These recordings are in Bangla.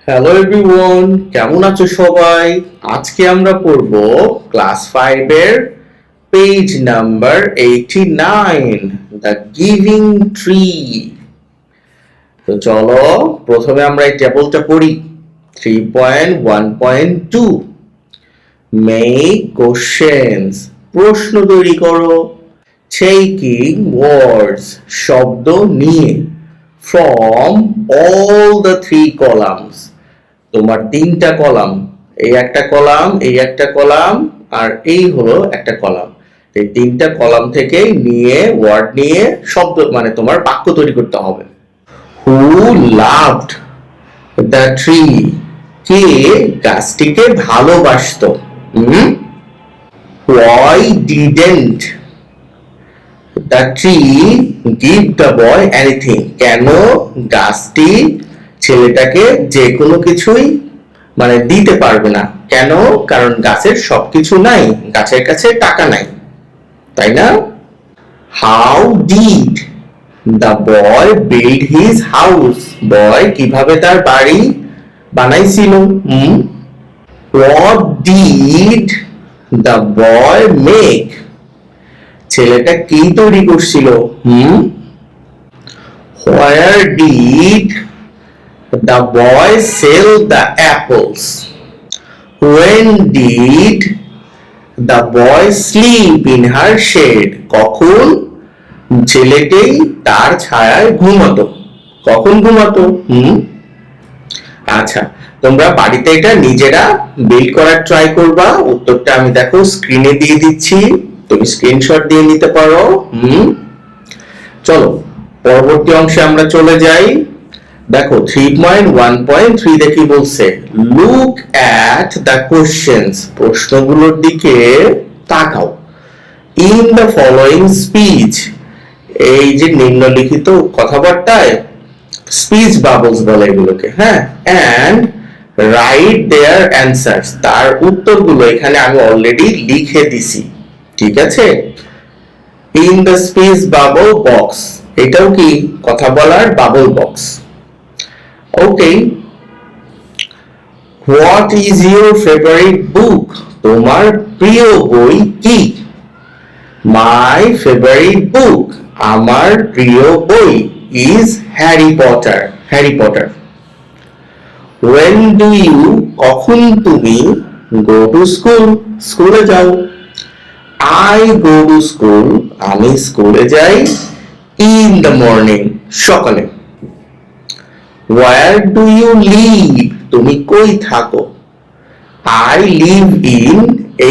হ্যালো এভরিওয়ান, কেমন আছো সবাই? আজকে আমরা পড়ব ক্লাস 5 এর page number 89, the giving tree. তো চলো প্রথমে আমরা এই টেবলটা পড়ি। 3.1.2 মেক কোশ্চেনস, প্রশ্ন তৈরি করো। টেকিং ওয়ার্ডস, শব্দ নিয়ে। ফ্রম অল দ্য 3 কলামস, তোমার 3টা কলাম, এই একটা কলাম, এই একটা কলাম, আর এই হলো একটা কলাম। এই 3টা কলাম থেকে নিয়ে ওয়ার্ড নিয়ে শব্দ মানে তোমার বাক্য তৈরি করতে হবে। হু লাভড দ্য ট্রি, কে গাছটিকে ভালোবাসতো। Why didn't the tree give the boy anything, কেন গাছটি ছেলেটাকে যে কোনো কিছুই মানে দিতে পারবে না। কেন? কারণ গাছের সবকিছু নাই, গাছের কাছে টাকা নাই, তাই না? How did the boy build his house, boy কিভাবে তার বাড়ি বানাইছিল। What did the boy make, ছেলেটা কি তৈরি করছিল। Where did the boy sell the apples, when did the boy sleep in her shade, কখন ছেলেটি তার ছায়ায় ঘুমাতো, কখন ঘুমাতো। আচ্ছা, তোমরা বাড়িতে এটা নিজেরা বিল্ড করার ট্রাই করবা। উত্তরটা আমি দেখো স্ক্রিনে দিয়ে দিচ্ছি, তুমি স্ক্রিনশট দিয়ে নিতে পারো। চলো পরবর্তী অংশে আমরা চলে যাই। দেখো 3.1.3 দেখি বলছে, লুক অ্যাট দ্য কোশ্চেনস, প্রশ্নগুলোর দিকে তাকাও। ইন দ্য ফলোইং স্পিচ, এই যে নিম্নলিখিত কথাবার্তায় স্পিচ বাবলস বলে এগুলোকে, হ্যাঁ। অ্যান্ড রাইট দেয়ার অ্যান্সার্স, তার উত্তরগুলো এখানে আমি অলরেডি লিখে দিছি, ঠিক আছে। In the speech bubble box, এটাও কি কথা বলার bubble box. Okay. What is your favorite book? তোমার প্রিয় বই কি? My favorite book, আমার প্রিয় বই is Harry Potter. Harry Potter. When do you, কখন তুমি go to school? স্কুলে যাও। I go to school, আমি স্কুলে যাই in the morning, সকালে। Where do you live? তুমি কই থাকো? I live in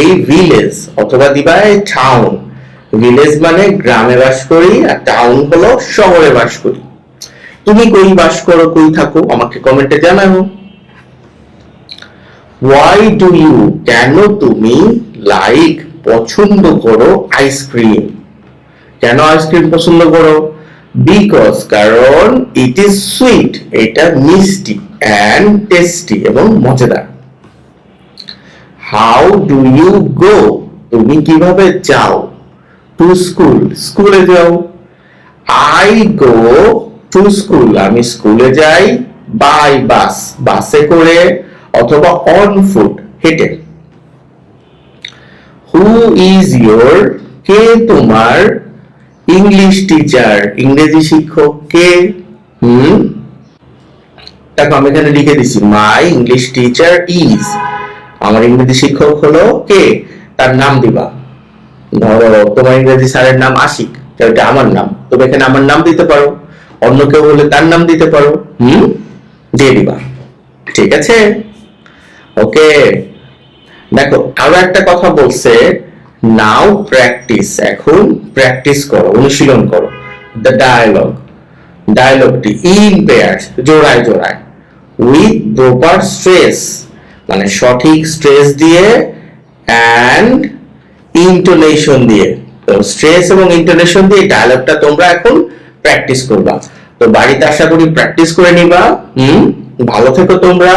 a village, অথবা দিবা a town. Village মানে গ্রামে বাস করি, আর টাউন হলো শহরে বাস করি। তুমি কই বাস করো, কই থাকো, আমাকে কমেন্টে জানাও। Why do you, কেন তুমি লাইক পছন্দ করো আইসক্রিম? কেন আইসক্রিম পছন্দ করো? বিকজ, কারণ ইট ইজ সুইট, এটা মিষ্টি, অ্যান্ড টেস্টি এবং মজাদার। হাউ ডু ইউ গো, তুমি কিভাবে যাও? টু স্কুল, স্কুলে যাও। আই গো টু স্কুল, আমি স্কুলে যাই বাই বাস, বাসে করে অথবা অন ফুট, হেঁটে। হু ইজ ইয়োর, কে তোমার ইংলিশ টিচার, ইংরেজি শিক্ষক কে? দেখো আমি এখানে লিখে দিছি, মাই ইংলিশ টিচার ইজ, আমার ইংরেজি শিক্ষক হলো কে, তার নাম দিবা। ধরো তোমার ইংরেজি স্যারের নাম আশিক, এটা আমার নাম, তুমি এখানে আমার নাম দিতে পারো, অন্য কেউ হলে তার নাম দিতে পারো, দিয়ে দিবা, ঠিক আছে। ওকে, দেখো আরো একটা কথা বলছে, নাও প্র্যাকটিস, এখন প্র্যাকটিস করো, অনুশীলন করো। দ্য ডায়ালগ, ডায়ালগটি ইন পেয়ার্স, জোড়ায় জোড়ায়। উইথ প্রপার স্ট্রেস, মানে সঠিক স্ট্রেস দিয়ে, অ্যান্ড ইন্টোনেশন দিয়ে। তো স্ট্রেস এবং ইন্টোনেশন দিয়ে ডায়ালগটা তোমরা এখন প্র্যাকটিস করবা। তো বাড়িতে আশা করি প্র্যাকটিস করে নিবা। ভালো থেকো তোমরা।